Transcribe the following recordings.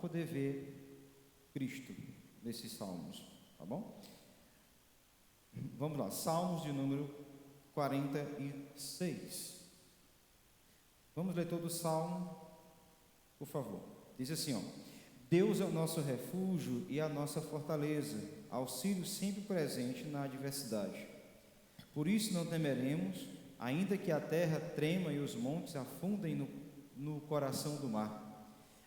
poder ver Cristo nesses salmos, tá bom? Vamos lá, Salmos de número 46. Vamos ler todo o salmo, por favor. Diz assim, ó: Deus é o nosso refúgio e a nossa fortaleza, auxílio sempre presente na adversidade. Por isso não temeremos, ainda que a terra trema e os montes afundem no coração do mar,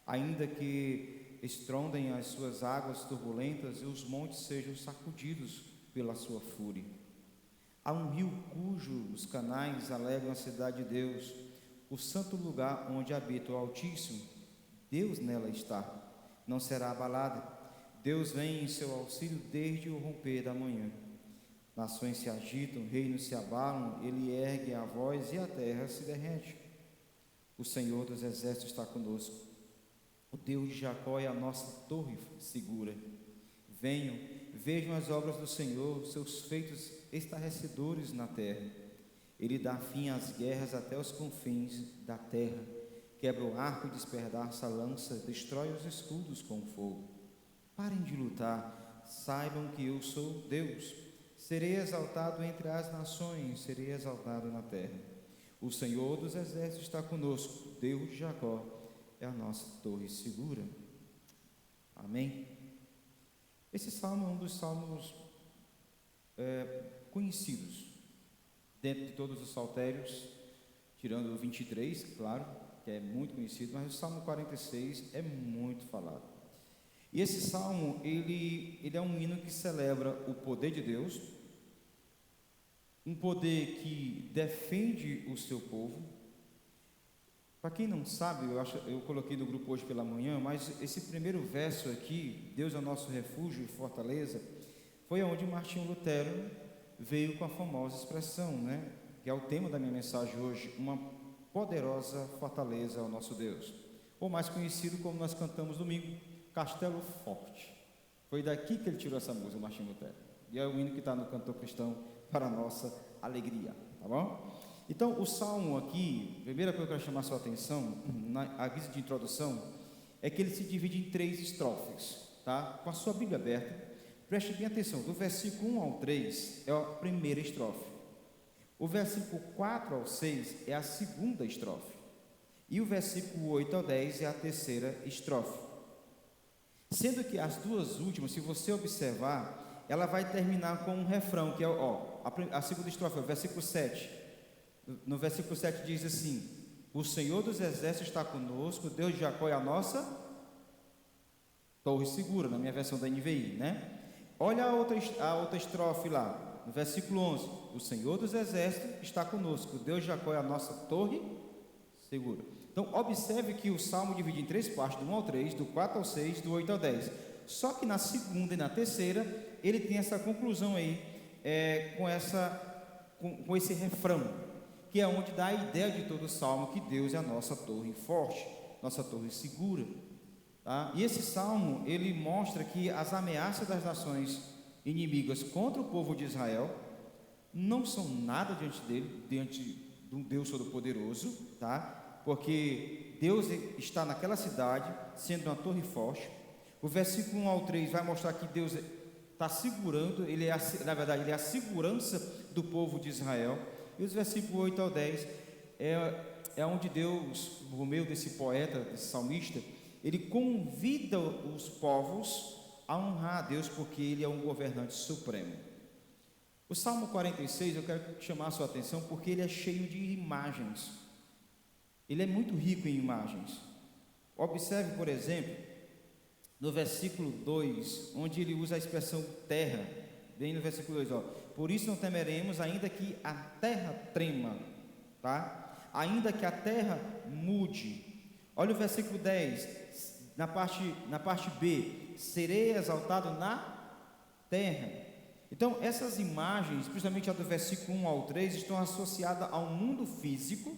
ainda que estrondem as suas águas turbulentas e os montes sejam sacudidos pela sua fúria. Há um rio cujos canais alegram a cidade de Deus, o santo lugar onde habita o Altíssimo. Deus nela está, não será abalada. Deus vem em seu auxílio desde o romper da manhã. Nações se agitam, reinos se abalam, ele ergue a voz e a terra se derrete. O Senhor dos exércitos está conosco. O Deus de Jacó é a nossa torre segura. Venham, vejam as obras do Senhor, seus feitos estarrecedores na terra. Ele dá fim às guerras até os confins da terra. Quebra o arco e despedaça a lança, destrói os escudos com fogo. Parem de lutar, saibam que eu sou Deus. Serei exaltado entre as nações, serei exaltado na terra. O Senhor dos exércitos está conosco, Deus de Jacó é a nossa torre segura. Amém? Esse salmo é um dos salmos conhecidos dentro de todos os saltérios, tirando o 23, claro, que é muito conhecido, mas o Salmo 46 é muito falado. E esse salmo, ele é um hino que celebra o poder de Deus, um poder que defende o seu povo. Para quem não sabe, eu coloquei no grupo hoje pela manhã, mas esse primeiro verso aqui, Deus é o nosso refúgio e fortaleza, foi onde Martinho Lutero veio com a famosa expressão, né? Que é o tema da minha mensagem hoje, uma poderosa fortaleza ao nosso Deus, ou mais conhecido como nós cantamos domingo, Castelo Forte. Foi daqui que ele tirou essa música, Martinho Lutero, e é o hino que está no Cantor Cristão para a nossa alegria, tá bom? Então, o salmo aqui, a primeira coisa que eu quero chamar a sua atenção, a guisa de introdução, é que ele se divide em 3 estrofes, tá? Com a sua Bíblia aberta, preste bem atenção, do versículo 1 ao 3 é a primeira estrofe, o versículo 4 ao 6 é a segunda estrofe, e o versículo 8 ao 10 é a terceira estrofe, sendo que as duas últimas, se você observar, ela vai terminar com um refrão, que é, a segunda estrofe, o versículo 7, no versículo 7 diz assim: o Senhor dos exércitos está conosco, Deus de Jacó é a nossa torre segura, na minha versão da NVI, né? Olha a outra estrofe lá, no versículo 11: o Senhor dos exércitos está conosco, Deus de Jacó é a nossa torre segura. Então, observe que o salmo divide em 3 partes, do 1 ao 3, do 4 ao 6, do 8 ao 10. Só que na segunda e na terceira, ele tem essa conclusão aí, com esse refrão, que é onde dá a ideia de todo o salmo, que Deus é a nossa torre forte, nossa torre segura, tá? E esse salmo, ele mostra que as ameaças das nações inimigas contra o povo de Israel não são nada diante dele, diante de um Deus Todo-Poderoso, tá? Porque Deus está naquela cidade, sendo uma torre forte. O versículo 1 ao 3 vai mostrar que Deus está segurando, na verdade, ele é a segurança do povo de Israel. E os versículos 8 ao 10 é onde Deus, por meio desse poeta, desse salmista, ele convida os povos a honrar a Deus, porque ele é um governante supremo. O Salmo 46, eu quero chamar a sua atenção, porque ele é cheio de imagens, ele é muito rico em imagens. Observe, por exemplo, no versículo 2, onde ele usa a expressão terra, bem no versículo 2, por isso não temeremos, ainda que a terra trema, tá? Ainda que a terra mude. Olha o versículo 10, na parte B, serei exaltado na terra. Então, essas imagens, principalmente a do versículo 1 ao 3, estão associadas ao mundo físico,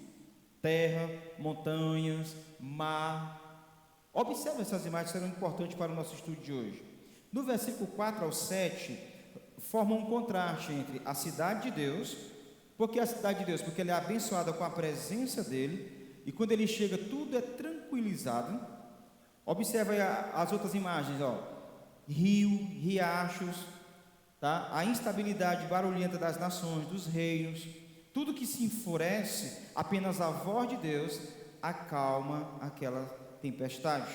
terra, montanhas, mar. Observe essas imagens, serão importantes para o nosso estudo de hoje. No versículo 4 ao 7, forma um contraste entre a cidade de Deus, porque a cidade de Deus, porque ela é abençoada com a presença dele, e quando ele chega, tudo é tranquilizado. Observe aí as outras imagens, ó. Rio, riachos, tá? A instabilidade barulhenta das nações, dos reinos, tudo que se enfurece, apenas a voz de Deus acalma aquela tempestade.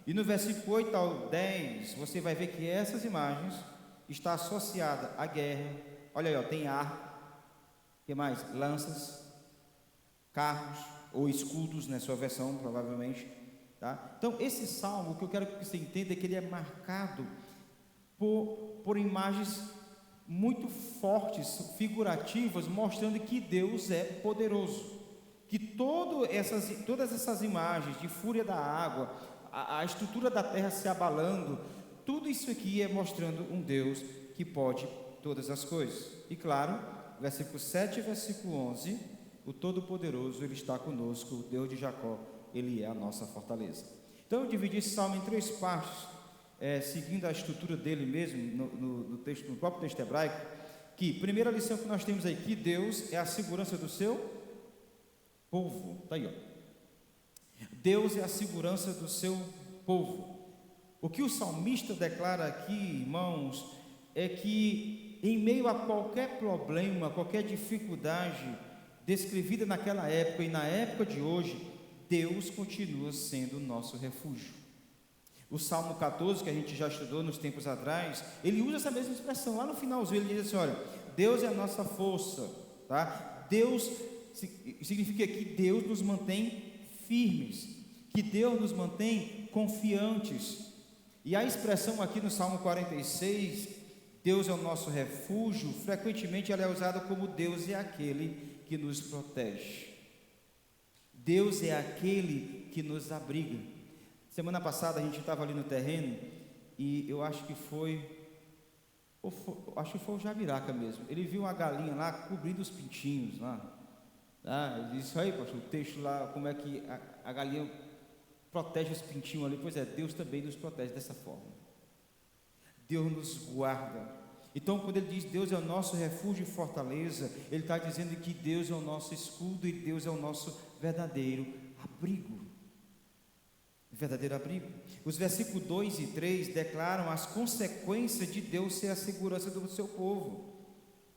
E no versículo 8 ao 10, você vai ver que essas imagens estão associadas à guerra. Olha aí, ó, tem arco, o que mais? Lanças, carros ou escudos, na sua versão, provavelmente. Tá? Então, esse salmo, o que eu quero que você entenda é que ele é marcado por imagens muito fortes, figurativas, mostrando que Deus é poderoso. Que todas essas imagens de fúria da água, a estrutura da terra se abalando, tudo isso aqui é mostrando um Deus que pode todas as coisas. E claro, versículo 7 e versículo 11, o Todo-Poderoso, Ele está conosco, o Deus de Jacó, Ele é a nossa fortaleza. Então eu dividi esse salmo em 3 partes, seguindo a estrutura dele mesmo, no próprio texto hebraico, que, primeira lição que nós temos aí, que Deus é a segurança do seu povo. Está aí, ó. Deus é a segurança do seu povo. O que o salmista declara aqui, irmãos, é que em meio a qualquer problema, qualquer dificuldade descrevida naquela época e na época de hoje, Deus continua sendo o nosso refúgio. O Salmo 14, que a gente já estudou nos tempos atrás, ele usa essa mesma expressão. Lá no finalzinho ele diz assim, olha, Deus é a nossa força, tá? Deus significa que Deus nos mantém firmes, que Deus nos mantém confiantes. E a expressão aqui no Salmo 46, Deus é o nosso refúgio, frequentemente ela é usada como Deus é aquele que nos protege. Deus é aquele que nos abriga. Semana passada a gente estava ali no terreno e eu acho que foi o Jabiraca mesmo. Ele viu uma galinha lá cobrindo os pintinhos lá. Ele disse, aí, pastor, o texto lá, como é que a galinha protege os pintinhos ali. Pois é, Deus também nos protege dessa forma. Deus nos guarda. Então, quando ele diz Deus é o nosso refúgio e fortaleza, ele está dizendo que Deus é o nosso escudo e Deus é o nosso verdadeiro abrigo. Verdadeiro abrigo. Os versículos 2 e 3 declaram as consequências de Deus ser a segurança do seu povo.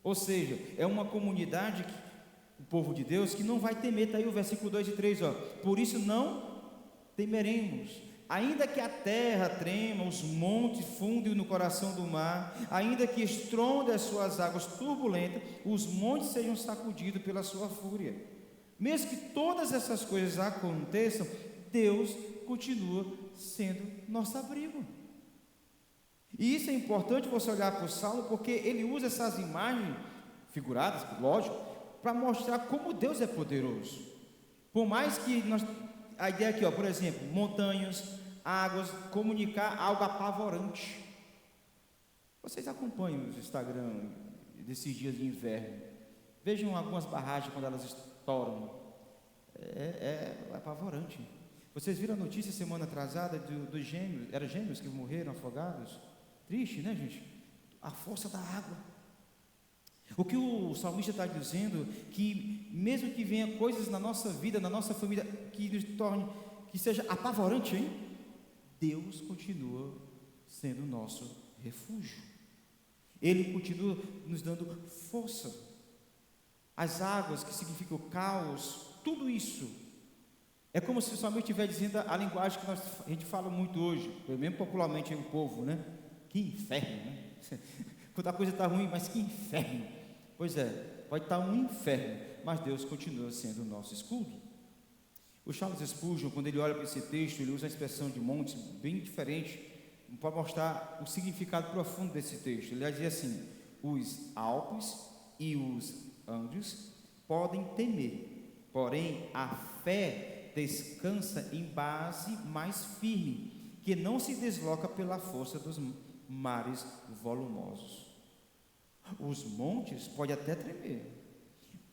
Ou seja, é uma comunidade, o povo de Deus, que não vai temer. Está aí o versículo 2 e 3, ó. Por isso não temeremos, ainda que a terra trema, os montes fundem no coração do mar, ainda que estronde as suas águas turbulentas, os montes sejam sacudidos pela sua fúria. Mesmo que todas essas coisas aconteçam, Deus continua sendo nosso abrigo. E isso é importante você olhar para o Salmo, porque ele usa essas imagens figuradas, lógico, para mostrar como Deus é poderoso. Por mais que a ideia aqui, ó, por exemplo, montanhas, águas, comunicar algo apavorante. Vocês acompanham os Instagram desses dias de inverno, vejam algumas barragens quando elas estouram, é apavorante. Vocês viram a notícia semana atrasada dos gêmeos, eram gêmeos que morreram afogados? Triste, né, gente? A força da água. O que o salmista está dizendo, que mesmo que venha coisas na nossa vida, na nossa família, que nos torne, que seja apavorante, hein? Deus continua sendo o nosso refúgio. Ele continua nos dando força. As águas, que significam o caos, tudo isso é como se o salmista estivesse dizendo a linguagem que a gente fala muito hoje, mesmo popularmente o povo, né? Que inferno, né? Quando a coisa está ruim, mas que inferno. Pois é, pode estar um inferno, mas Deus continua sendo o nosso escudo. O Charles Spurgeon, quando ele olha para esse texto, ele usa a expressão de montes bem diferente, para mostrar o significado profundo desse texto. Ele vai dizer assim: os Alpes e os Andes podem temer, porém a fé descansa em base mais firme, que não se desloca pela força dos mares volumosos. Os montes podem até tremer,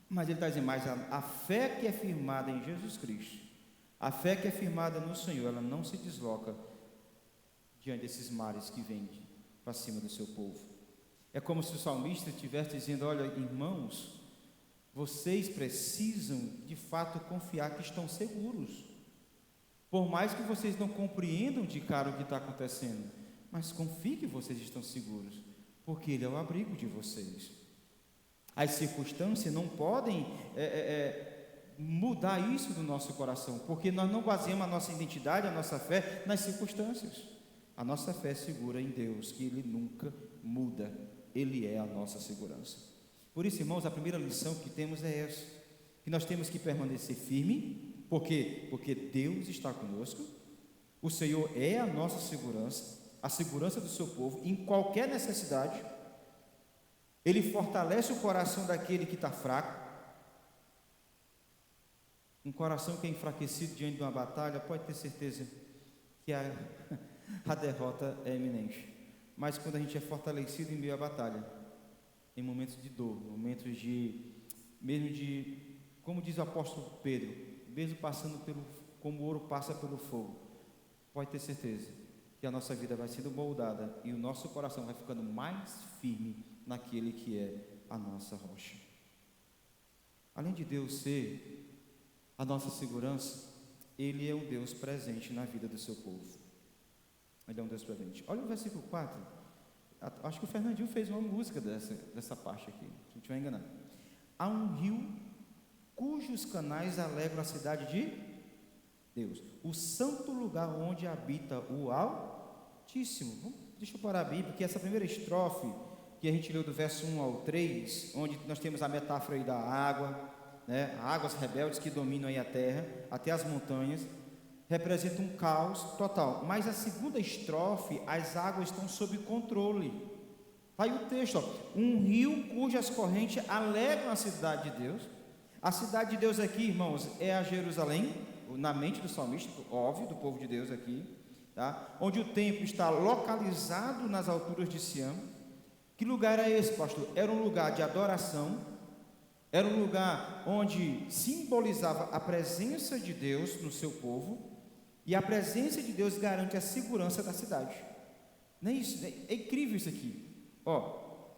mas ele está dizendo, mas a fé que é firmada em Jesus Cristo, a fé que é firmada no Senhor, ela não se desloca diante desses mares que vêm para cima do seu povo. É como se o salmista estivesse dizendo: olha, irmãos, vocês precisam de fato confiar que estão seguros, Por mais que vocês não compreendam de cara o que está acontecendo, mas confie que vocês estão seguros, porque Ele é o abrigo de vocês. As circunstâncias não podem mudar isso do nosso coração, porque nós não baseamos a nossa identidade, a nossa fé nas circunstâncias. A nossa fé é segura em Deus, que Ele nunca muda, Ele é a nossa segurança. Por isso, irmãos, a primeira lição que temos é essa, que nós temos que permanecer firme. Por quê? Porque Deus está conosco, o Senhor é a nossa segurança, a segurança do seu povo, em qualquer necessidade. Ele fortalece o coração daquele que está fraco. Um coração que é enfraquecido diante de uma batalha, pode ter certeza que a derrota é iminente. Mas quando a gente é fortalecido em meio à batalha, em momentos de dor, momentos mesmo de, como diz o apóstolo Pedro, mesmo passando como o ouro passa pelo fogo, pode ter certeza que a nossa vida vai sendo moldada e o nosso coração vai ficando mais firme naquele que é a nossa rocha. Além de Deus ser a nossa segurança, Ele é um Deus presente na vida do seu povo. Ele é um Deus presente. Olha o versículo 4. Acho que o Fernandinho fez uma música dessa parte aqui, se não estiver enganado. Há um rio cujos canais alegram a cidade de Deus, o santo lugar onde habita o Altíssimo. Deixa eu parar a Bíblia, porque essa primeira estrofe que a gente leu do verso 1 ao 3, onde nós temos a metáfora aí da água, né, águas rebeldes que dominam aí a terra, até as montanhas, representa um caos total. Mas a segunda estrofe, as águas estão sob controle. Está aí o texto, ó, um rio cujas correntes alegram a cidade de Deus. A cidade de Deus aqui, irmãos, é a Jerusalém, na mente do salmista, óbvio, do povo de Deus aqui, tá? Onde o templo está localizado nas alturas de Sião. Que lugar é esse, pastor? Era um lugar de adoração, era um lugar onde simbolizava a presença de Deus no seu povo, e a presença de Deus garante a segurança da cidade. Não é isso? É incrível isso aqui. Ó,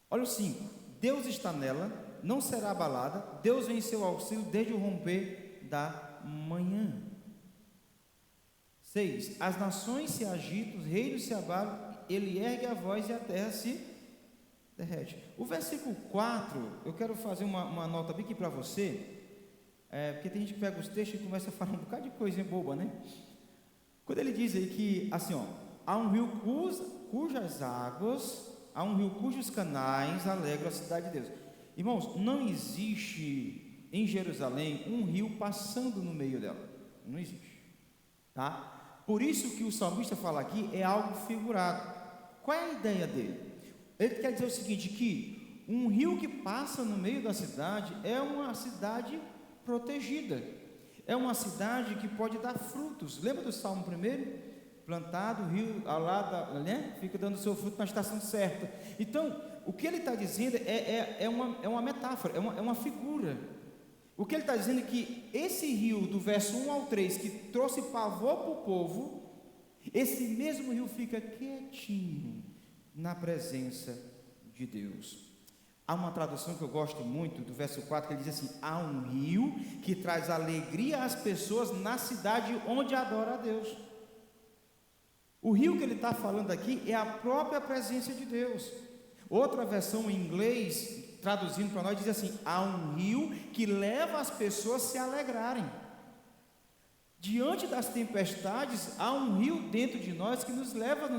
olha o 5: Deus está nela, não será abalada, Deus vem em seu auxílio desde o romper da manhã. 6: As nações se agitam, os reinos se abalam, Ele ergue a voz e a terra se derrete. O versículo 4, eu quero fazer uma nota bem aqui para você, porque tem gente que pega os textos e começa a falar um bocado de coisinha boba, né? Quando ele diz aí que, assim, ó, há um rio cujas águas, há um rio cujos canais alegram a cidade de Deus. Irmãos, não existe em Jerusalém um rio passando no meio dela, não existe, tá? Por isso que o salmista fala aqui é algo figurado. Qual é a ideia dele? Ele quer dizer o seguinte, que um rio que passa no meio da cidade é uma cidade protegida, é uma cidade que pode dar frutos. Lembra do Salmo 1? Plantado o rio ao lado, né? Fica dando seu fruto na estação certa. Então, o que ele está dizendo é uma metáfora, é uma figura. O que ele está dizendo é que esse rio, do verso 1 ao 3, que trouxe pavor para o povo, esse mesmo rio fica quietinho na presença de Deus. Há uma tradução que eu gosto muito, do verso 4, que ele diz assim: há um rio que traz alegria às pessoas na cidade onde adora a Deus. O rio que ele está falando aqui é a própria presença de Deus. Outra versão em inglês, traduzindo para nós, diz assim: há um rio que leva as pessoas a se alegrarem. Diante das tempestades, há um rio dentro de nós que nos leva a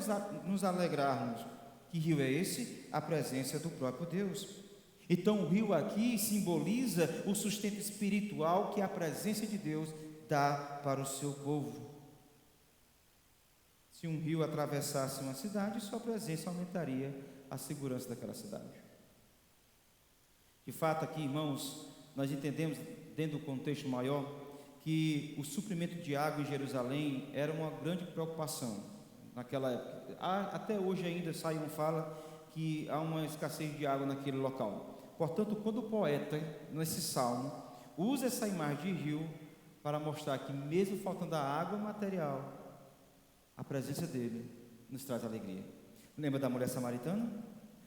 nos alegrarmos. Que rio é esse? A presença do próprio Deus. Então o rio aqui simboliza o sustento espiritual que a presença de Deus dá para o seu povo. Se um rio atravessasse uma cidade, sua presença aumentaria a segurança daquela cidade. De fato aqui, irmãos, nós entendemos, dentro do contexto maior, que o suprimento de água em Jerusalém era uma grande preocupação naquela época. Até hoje ainda sai uma fala que há uma escassez de água naquele local. Portanto, quando o poeta, nesse salmo, usa essa imagem de rio para mostrar que mesmo faltando a água material, a presença dele nos traz alegria. Lembra da mulher samaritana?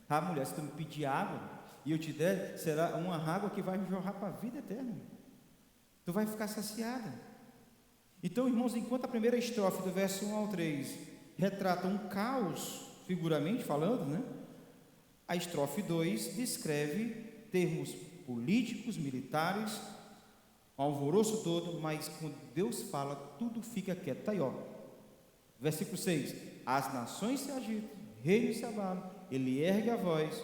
A mulher, se tu me pedir água e eu te der, será uma água que vai jorrar para a vida eterna. Tu vai ficar saciada. Então, irmãos, enquanto a primeira estrofe do verso 1 ao 3 retrata um caos, figuramente falando, né? A estrofe 2 descreve termos políticos, militares, um alvoroço todo, mas quando Deus fala, tudo fica quieto. Está aí, ó. Versículo 6: as nações se agitam, reinos se abalam, ele ergue a voz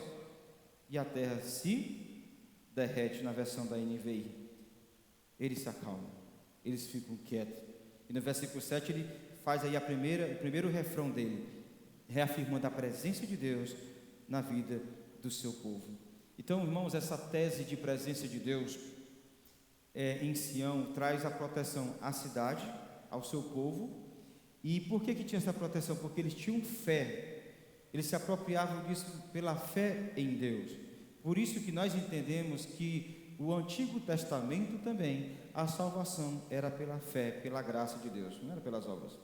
e a terra se derrete, na versão da NVI. Eles se acalmam, eles ficam quietos. E no versículo 7 ele faz aí o primeiro refrão dele, reafirmando a presença de Deus na vida do seu povo. Então, irmãos, essa tese de presença de Deus em Sião traz a proteção à cidade, ao seu povo. E por que tinha essa proteção? Porque eles tinham fé, eles se apropriavam disso pela fé em Deus. Por isso que nós entendemos que o Antigo Testamento também, a salvação era pela fé, pela graça de Deus, não era pelas obras.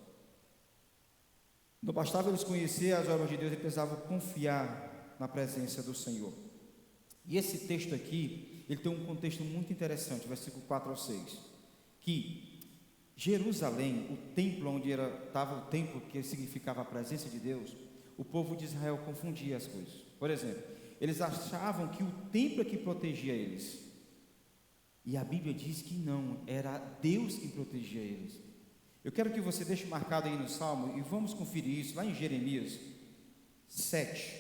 Não bastava eles conhecer as obras de Deus, eles precisavam confiar na presença do Senhor. E esse texto aqui, ele tem um contexto muito interessante, versículo 4 ao 6, que Jerusalém, o templo onde estava o templo que significava a presença de Deus, o povo de Israel confundia as coisas. Por exemplo, eles achavam que o templo é que protegia eles, e a Bíblia diz que não, era Deus que protegia eles. Eu quero que você deixe marcado aí no Salmo, e vamos conferir isso lá em Jeremias 7.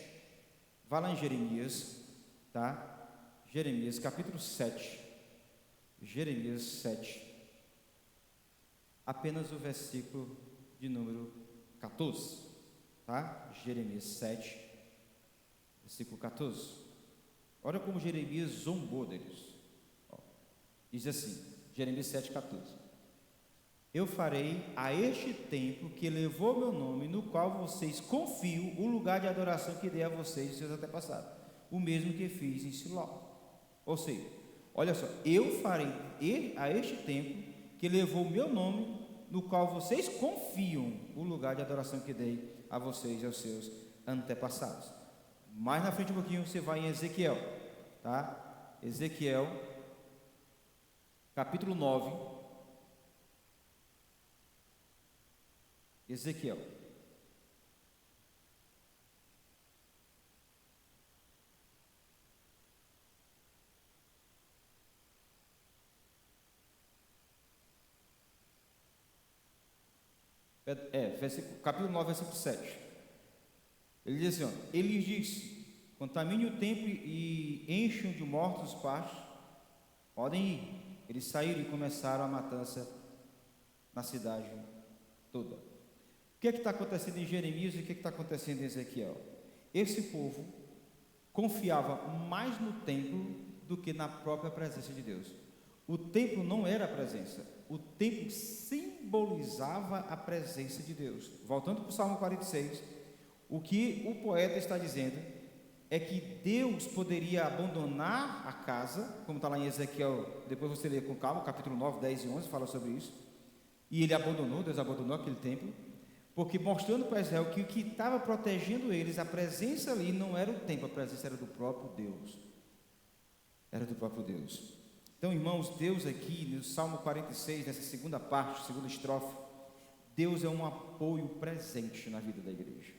Vá lá em Jeremias, tá? Jeremias capítulo 7. Jeremias 7. Apenas o versículo de número 14, tá? Jeremias 7, versículo 14. Olha como Jeremias zombou deles. Ó, diz assim, Jeremias 7, 14: eu farei a este templo que levou meu nome, no qual vocês confiam, o lugar de adoração que dei a vocês e seus antepassados, o mesmo que fiz em Siló. Ou seja, olha só, eu farei a este templo que levou o meu nome, no qual vocês confiam, o lugar de adoração que dei a vocês e aos seus antepassados. Mais na frente um pouquinho você vai em Ezequiel, tá? Ezequiel, capítulo 9. Ezequiel. Capítulo 9, versículo 7. Ele diz assim, ó, ele lhes disse: contamine o templo e encham de mortos os pastos, podem ir. Eles saíram e começaram a matança na cidade toda. O que é que está acontecendo em Jeremias e o que é que está acontecendo em Ezequiel? Esse povo confiava mais no templo do que na própria presença de Deus. O templo não era a presença, o templo simbolizava a presença de Deus. Voltando para o Salmo 46, o que o poeta está dizendo é que Deus poderia abandonar a casa, como está lá em Ezequiel, depois você lê com calma, capítulo 9, 10 e 11, fala sobre isso, e Deus abandonou aquele templo, porque mostrando para Israel que o que estava protegendo eles, a presença ali não era o templo, a presença era do próprio Deus, era do próprio Deus. Então, irmãos, Deus aqui, no Salmo 46, nessa segunda parte, segunda estrofe, Deus é um apoio presente na vida da igreja.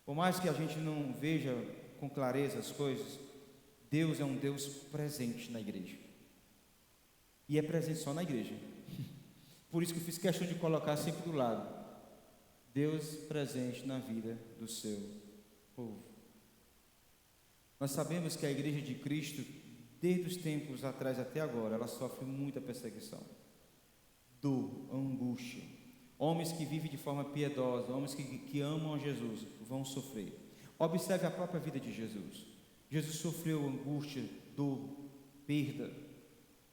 Por mais que a gente não veja com clareza as coisas, Deus é um Deus presente na igreja. E é presente só na igreja. Por isso que eu fiz questão de colocar sempre do lado. Deus presente na vida do seu povo. Nós sabemos que a igreja de Cristo, desde os tempos atrás até agora, ela sofre muita perseguição, dor, angústia. Homens que vivem de forma piedosa, homens que amam a Jesus, vão sofrer. Observe a própria vida de Jesus. Jesus sofreu angústia, dor, perda.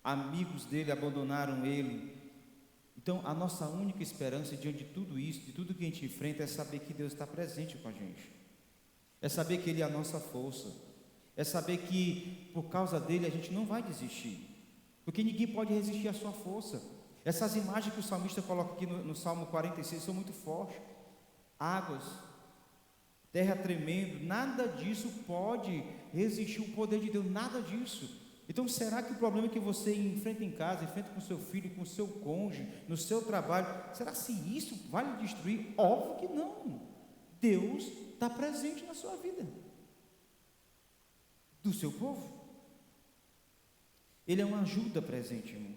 Amigos dele abandonaram ele. Então, a nossa única esperança diante de tudo isso, de tudo que a gente enfrenta, é saber que Deus está presente com a gente. É saber que Ele é a nossa força. É saber que, por causa dele, a gente não vai desistir. Porque ninguém pode resistir à sua força. Essas imagens que o salmista coloca aqui no Salmo 46 são muito fortes. Águas, terra tremendo, nada disso pode resistir o poder de Deus, nada disso. Então, será que o problema que você enfrenta em casa, enfrenta com seu filho, com seu cônjuge, no seu trabalho, será que isso vai lhe destruir? Óbvio que não. Deus está presente na sua vida, do seu povo. Ele é uma ajuda presente, irmão.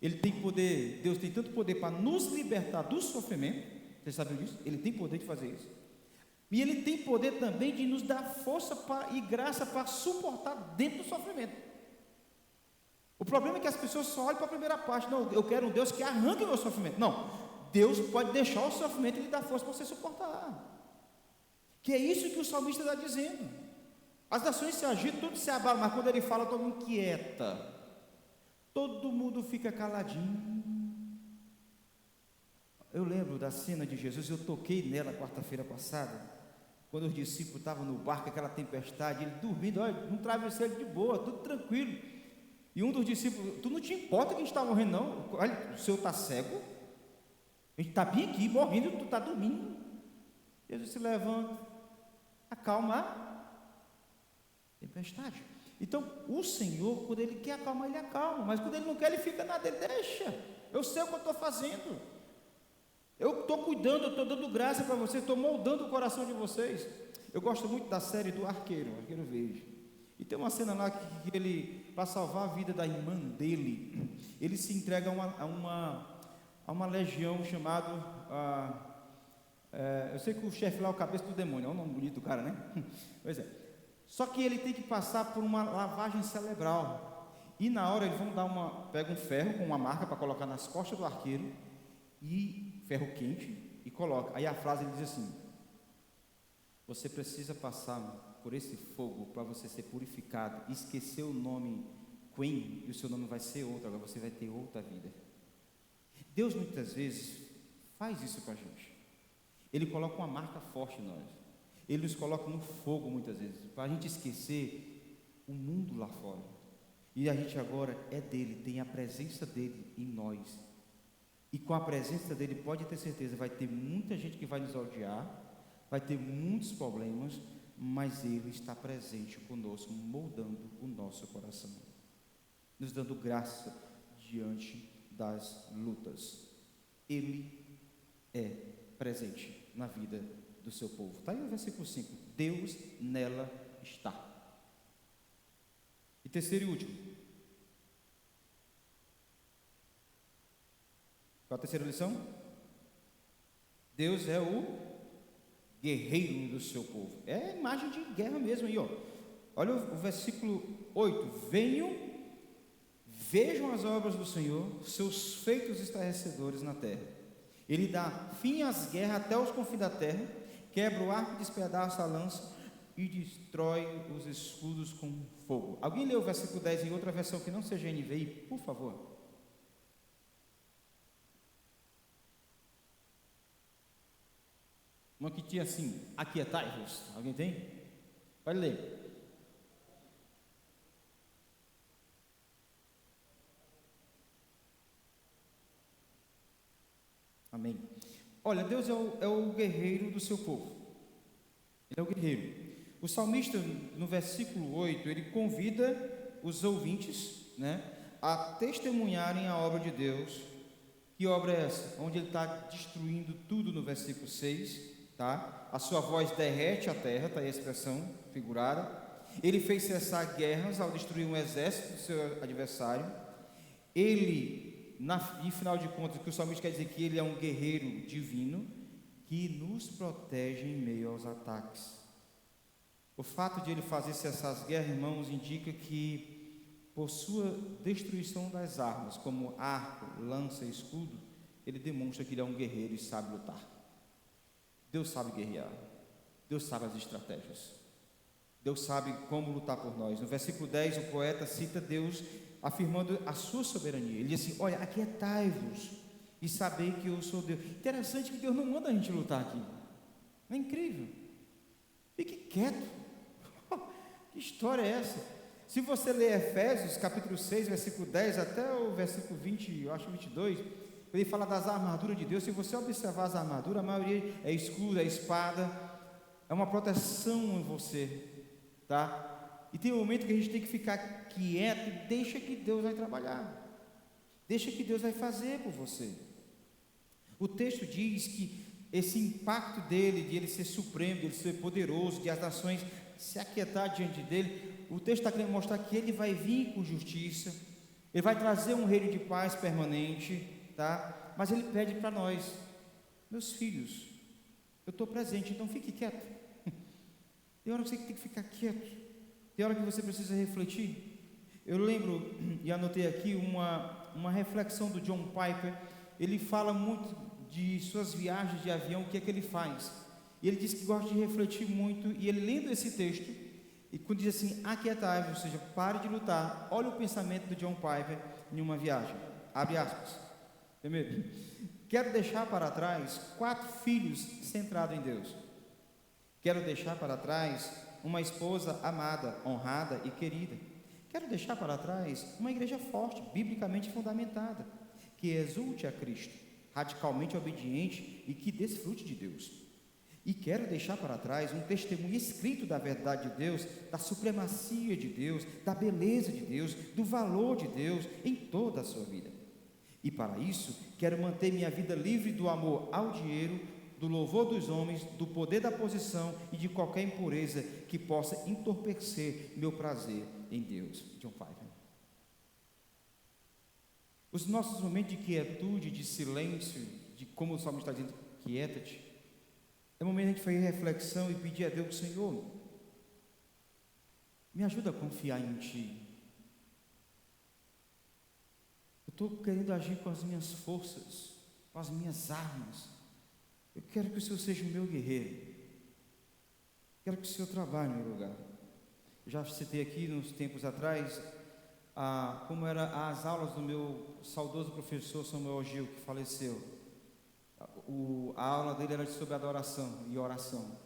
Ele tem poder, Deus tem tanto poder para nos libertar do sofrimento, vocês sabem disso? Ele tem poder de fazer isso. E Ele tem poder também de nos dar força e graça para suportar dentro do sofrimento. O problema é que as pessoas só olham para a primeira parte. Não, eu quero um Deus que arranque o meu sofrimento. Não, Deus pode deixar o sofrimento e lhe dar força para você suportar. Que é isso que o salmista está dizendo. As nações se agitam, tudo se abala, mas quando ele fala, todo mundo quieta. Todo mundo fica caladinho. Eu lembro da cena de Jesus, eu toquei nela quarta-feira passada, quando os discípulos estavam no barco, aquela tempestade, ele dormindo, olha, um travesseiro de boa, tudo tranquilo. E um dos discípulos, tu não te importa que a gente está morrendo, não? Olha, o senhor está cego? A gente está bem aqui, morrendo, tu está dormindo. Jesus se levanta, acalma a tempestade. Então, o Senhor, quando Ele quer acalmar, Ele acalma, mas quando Ele não quer, Ele fica nada, Ele deixa. Eu sei o que eu estou fazendo. Eu estou cuidando, eu estou dando graça para vocês, estou moldando o coração de vocês. Eu gosto muito da série do Arqueiro Verde. E tem uma cena lá que ele, para salvar a vida da irmã dele, ele se entrega a uma legião chamada, eu sei que o chefe lá é o cabeça do demônio, é um nome bonito do cara, né? Pois é. Só que ele tem que passar por uma lavagem cerebral. E na hora eles vão pega um ferro com uma marca para colocar nas costas do arqueiro, e ferro quente, e coloca. Aí a frase ele diz assim: você precisa passar por esse fogo para você ser purificado, esquecer o nome Quen, e o seu nome vai ser outro, agora você vai ter outra vida. Deus muitas vezes faz isso para a gente. Ele coloca uma marca forte em nós. Ele nos coloca no fogo muitas vezes, para a gente esquecer o mundo lá fora. E a gente agora é dele, tem a presença dele em nós. E com a presença dele, pode ter certeza, vai ter muita gente que vai nos odiar, vai ter muitos problemas, mas ele está presente conosco, moldando o nosso coração, nos dando graça diante das lutas. Ele é presente na vida do seu povo. Está aí o versículo 5. Deus nela está. E terceiro e último. Qual a terceira lição? Deus é o guerreiro do seu povo. É a imagem de guerra mesmo aí, ó. Olha o versículo 8. Venham, vejam as obras do Senhor, seus feitos estarrecedores na terra. Ele dá fim às guerras até os confins da terra, quebra o arco, despedaça a lança e destrói os escudos com fogo. Alguém leu o versículo 10 em outra versão que não seja NVI, por favor? Uma que tinha assim: aquietai-vos. Alguém tem? Pode ler. Amém. Olha, Deus é o guerreiro do seu povo. Ele é o guerreiro. O salmista, no versículo 8, ele convida os ouvintes, né, a testemunharem a obra de Deus. Que obra é essa? Onde ele está destruindo tudo no versículo 6, tá? A sua voz derrete a terra, está aí a expressão figurada. Ele fez cessar guerras ao destruir um exército do seu adversário. Ele, em final de contas, o que o salmista quer dizer que ele é um guerreiro divino que nos protege em meio aos ataques. O fato de ele fazer cessar as guerras, irmãos, indica que por sua destruição das armas, como arco, lança e escudo, ele demonstra que ele é um guerreiro e sabe lutar. Deus sabe guerrear, Deus sabe as estratégias, Deus sabe como lutar por nós. No versículo 10, o poeta cita Deus afirmando a sua soberania. Ele diz assim: olha, aquietai-vos e sabei que eu sou Deus. Interessante que Deus não manda a gente lutar aqui. É incrível. Fique quieto. Que história é essa? Se você ler Efésios, capítulo 6, versículo 10, até o versículo 20, eu acho 22, ele fala das armaduras de Deus. Se você observar as armaduras, a maioria é escudo, é espada, é uma proteção em você, tá? E tem um momento que a gente tem que ficar quieto e deixa que Deus vai trabalhar. Deixa que Deus vai fazer por você. O texto diz que esse impacto dele, de ele ser supremo, de ele ser poderoso, de as nações se aquietar diante dele, o texto está querendo mostrar que ele vai vir com justiça, ele vai trazer um reino de paz permanente, tá? Mas ele pede para nós, meus filhos, eu estou presente, então fique quieto. Tem hora que você tem que ficar quieto, tem hora que você precisa refletir. Eu lembro, e anotei aqui, uma reflexão do John Piper. Ele fala muito de suas viagens de avião, o que é que ele faz. E ele diz que gosta de refletir muito, e ele lendo esse texto, e quando diz assim, aquietai-vos, ou seja, pare de lutar, olha o pensamento do John Piper em uma viagem, abre aspas, entendeu? Quero deixar para trás 4 filhos centrados em Deus. Quero deixar para trás uma esposa amada, honrada e querida. Quero deixar para trás uma igreja forte, biblicamente fundamentada, que exulte a Cristo, radicalmente obediente e que desfrute de Deus. E quero deixar para trás um testemunho escrito da verdade de Deus, da supremacia de Deus, da beleza de Deus, do valor de Deus em toda a sua vida. E para isso, quero manter minha vida livre do amor ao dinheiro, do louvor dos homens, do poder da posição e de qualquer impureza que possa entorpecer meu prazer em Deus. John Piper. Os nossos momentos de quietude, de silêncio, de como o Salmo está dizendo, quieta-te, é o momento de a gente fazer reflexão e pedir a Deus, Senhor, me ajuda a confiar em Ti. Eu estou querendo agir com as minhas forças, com as minhas armas. Eu quero que o Senhor seja o meu guerreiro. Quero que o Senhor trabalhe no meu lugar. Eu já citei aqui, nos tempos atrás, como eram as aulas do meu saudoso professor Samuel Gil, que faleceu. A aula dele era sobre adoração e oração.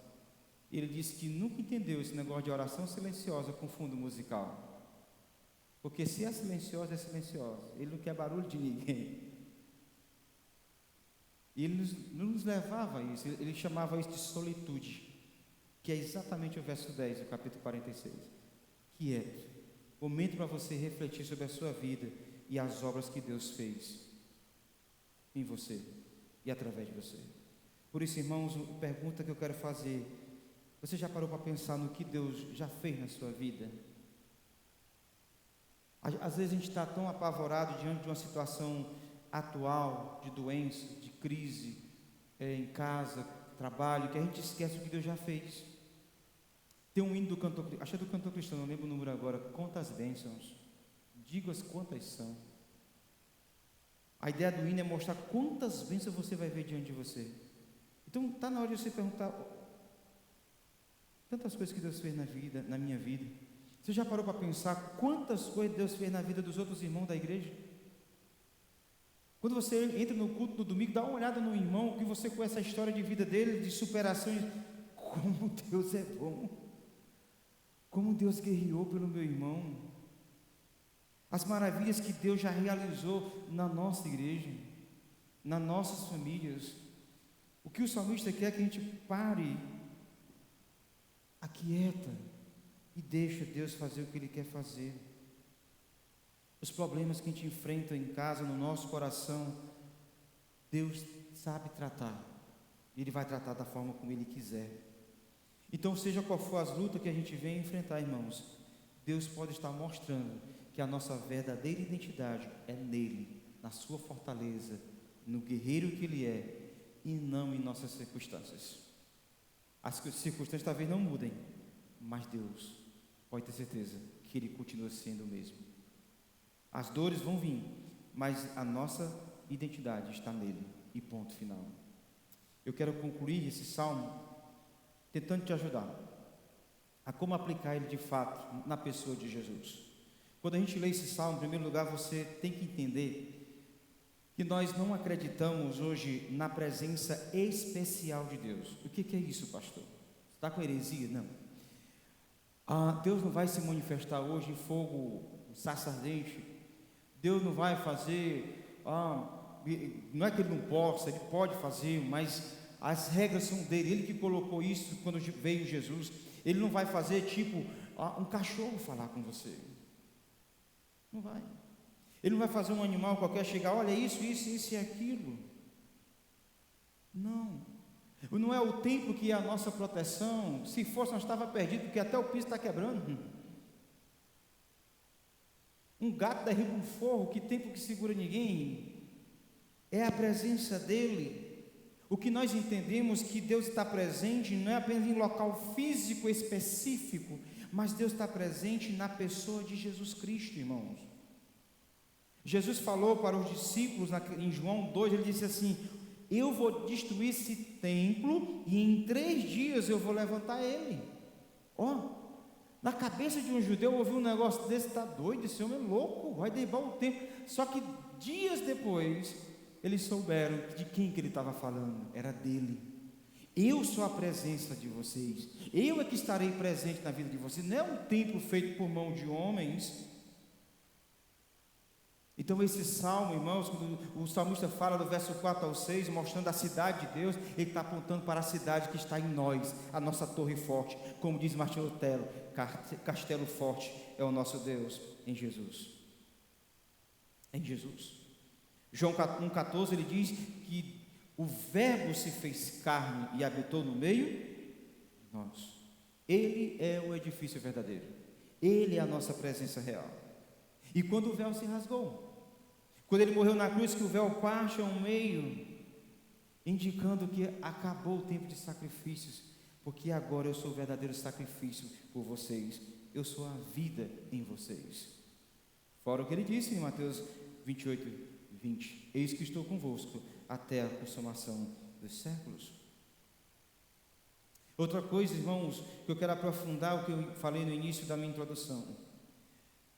Ele disse que nunca entendeu esse negócio de oração silenciosa com fundo musical. Porque se é silenciosa, é silenciosa. Ele não quer barulho de ninguém. E ele não nos levava a isso, ele chamava isso de solitude, que é exatamente o verso 10 do capítulo 46. Quieto, momento para você refletir sobre a sua vida e as obras que Deus fez em você e através de você. Por isso, irmãos, a pergunta que eu quero fazer: você já parou para pensar no que Deus já fez na sua vida? Às vezes a gente está tão apavorado diante de uma situação atual, de doença, de crise, em casa, trabalho, que a gente esquece o que Deus já fez. Tem um hino do cantor, acho que é do cantor cristão, não lembro o número agora, quantas bênçãos, digo-as quantas são. A ideia do hino é mostrar quantas bênçãos você vai ver diante de você. Então está na hora de você perguntar, tantas coisas que Deus fez na minha vida. Você já parou para pensar quantas coisas Deus fez na vida dos outros irmãos da igreja? Quando você entra no culto no domingo, dá uma olhada no irmão, que você conhece a história de vida dele, de superação, como Deus é bom, como Deus guerreou pelo meu irmão, as maravilhas que Deus já realizou na nossa igreja, nas nossas famílias. O que o salmista quer é que a gente pare, aquieta e deixa Deus fazer o que Ele quer fazer. Os problemas que a gente enfrenta em casa, no nosso coração, Deus sabe tratar. Ele vai tratar da forma como Ele quiser. Então, seja qual for as lutas que a gente vem enfrentar, irmãos, Deus pode estar mostrando que a nossa verdadeira identidade é nele, na sua fortaleza, no guerreiro que Ele é, e não em nossas circunstâncias. As circunstâncias talvez não mudem, mas Deus pode ter certeza que Ele continua sendo o mesmo. As dores vão vir, mas a nossa identidade está nele, e ponto final. Eu quero concluir esse salmo tentando te ajudar a como aplicar ele de fato na pessoa de Jesus. Quando a gente lê esse salmo, em primeiro lugar, você tem que entender que nós não acreditamos hoje na presença especial de Deus. O que é isso, pastor? Você está com heresia? Não. Deus não vai se manifestar hoje em fogo, sarça ardente. Deus não vai fazer, não é que Ele não possa, Ele pode fazer, mas as regras são dele, Ele que colocou isso quando veio Jesus. Ele não vai fazer tipo um cachorro falar com você. Não vai. Ele não vai fazer um animal qualquer chegar, olha isso e aquilo. Não. Não é o templo que é a nossa proteção. Se fosse, nós estava perdido, porque até o piso está quebrando. Um gato derriba um forro, que templo que segura ninguém? É a presença dele. O que nós entendemos que Deus está presente não é apenas em local físico específico, mas Deus está presente na pessoa de Jesus Cristo, irmãos. Jesus falou para os discípulos em João 2, ele disse assim: eu vou destruir esse templo e em 3 dias eu vou levantar ele. Na cabeça de um judeu ouvir um negócio desse, está doido, esse homem é louco, vai derrubar o templo. Só que dias depois, eles souberam de quem que ele estava falando, era dele. Eu sou a presença de vocês, eu é que estarei presente na vida de vocês, não é um templo feito por mão de homens. Então esse salmo, irmãos, quando o salmista fala do verso 4 ao 6, mostrando a cidade de Deus, ele está apontando para a cidade que está em nós, a nossa torre forte, como diz Martinho Lutero, castelo forte é o nosso Deus, em Jesus. Em Jesus. João 1,14 ele diz que o verbo se fez carne e habitou no meio de nós. Ele é o edifício verdadeiro, ele é a nossa presença real. E quando o véu se rasgou, quando ele morreu na cruz, que o véu parte ao meio, indicando que acabou o tempo de sacrifícios, porque agora eu sou o verdadeiro sacrifício por vocês, eu sou a vida em vocês. Fora o que ele disse em Mateus 28, 20: eis que estou convosco até a consumação dos séculos. Outra coisa, irmãos, que eu quero aprofundar, o que eu falei no início da minha introdução.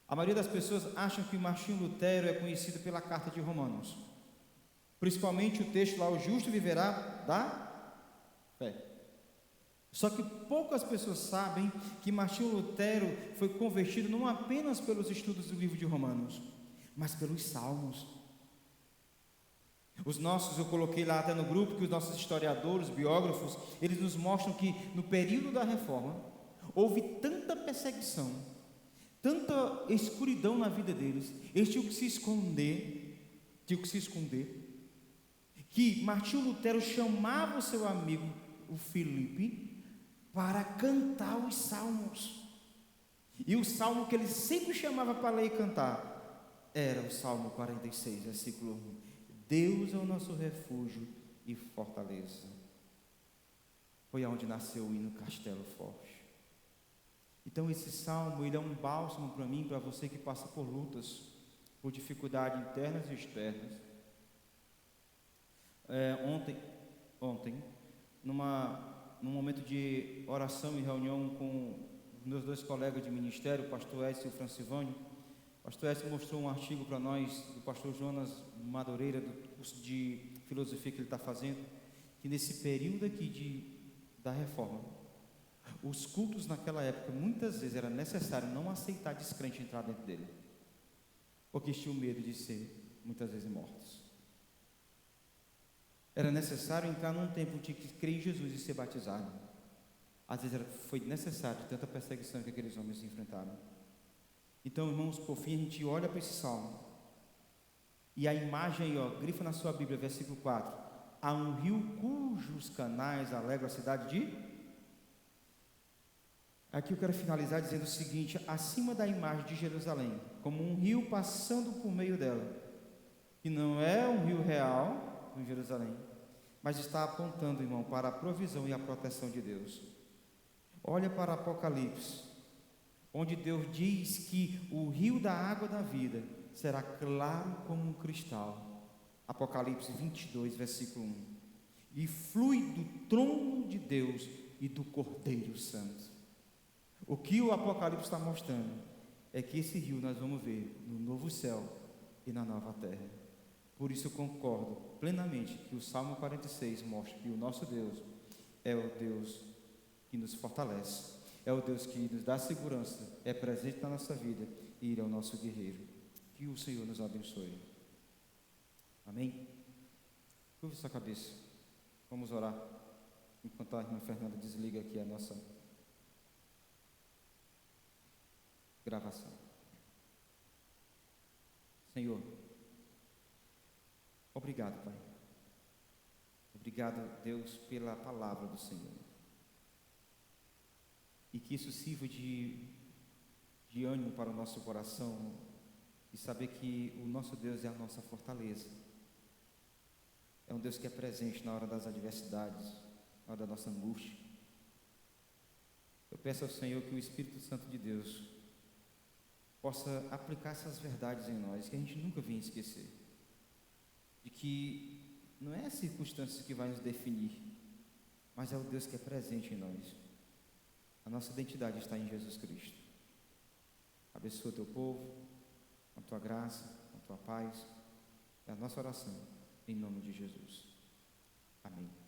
A maioria das pessoas acham que o Martinho Lutero é conhecido pela carta de Romanos, principalmente o texto lá: o justo viverá da fé. Só que poucas pessoas sabem que Martinho Lutero foi convertido não apenas pelos estudos do livro de Romanos, mas pelos salmos. Eu coloquei lá até no grupo, que os nossos historiadores, biógrafos, eles nos mostram que no período da Reforma houve tanta perseguição, tanta escuridão na vida deles, eles tinham que se esconder, que Martinho Lutero chamava o seu amigo, o Filipe, para cantar os salmos. E o salmo que ele sempre chamava para ler e cantar era o Salmo 46, versículo 1: Deus é o nosso refúgio e fortaleza. Foi aonde nasceu o hino Castelo Forte. Então esse salmo, ele é um bálsamo para mim, para você que passa por lutas, por dificuldades internas e externas. Ontem, num momento de oração e reunião com os meus 2 colegas de ministério, o pastor Edson e o Francivânio, o pastor Edson mostrou um artigo para nós, do pastor Jonas Madureira, do curso de filosofia que ele está fazendo, que nesse período aqui da reforma, os cultos naquela época, muitas vezes era necessário não aceitar descrente entrar dentro dele, porque tinham medo de ser, muitas vezes, mortos. Era necessário entrar num templo, tinha que crer em Jesus e ser batizado. Às vezes foi necessário tanta perseguição que aqueles homens enfrentaram. Então, irmãos, por fim, a gente olha para esse salmo, e a imagem aí, grifa na sua Bíblia, versículo 4: há um rio cujos canais alegram a cidade de... Aqui eu quero finalizar dizendo o seguinte: acima da imagem de Jerusalém, como um rio passando por meio dela, que não é um rio real em Jerusalém, mas está apontando, irmão, para a provisão e a proteção de Deus. Olha para Apocalipse, onde Deus diz que o rio da água da vida será claro como um cristal. Apocalipse 22, versículo 1: e flui do trono de Deus e do Cordeiro Santo. O que o Apocalipse está mostrando é que esse rio nós vamos ver no novo céu e na nova terra. Por isso eu concordo plenamente que o Salmo 46 mostra que o nosso Deus é o Deus que nos fortalece, é o Deus que nos dá segurança, é presente na nossa vida e Ele é o nosso guerreiro. Que o Senhor nos abençoe. Amém? Curva sua cabeça. Vamos orar enquanto a irmã Fernanda desliga aqui a nossa... gravação. Senhor, obrigado, Pai. Obrigado, Deus, pela palavra do Senhor. E que isso sirva de ânimo para o nosso coração e saber que o nosso Deus é a nossa fortaleza. É um Deus que é presente na hora das adversidades, na hora da nossa angústia. Eu peço ao Senhor que o Espírito Santo de Deus possa aplicar essas verdades em nós, que a gente nunca vinha esquecer. De que não é a circunstância que vai nos definir, mas é o Deus que é presente em nós. A nossa identidade está em Jesus Cristo. Abençoa o teu povo, com a tua graça, com a tua paz. É a nossa oração, em nome de Jesus. Amém.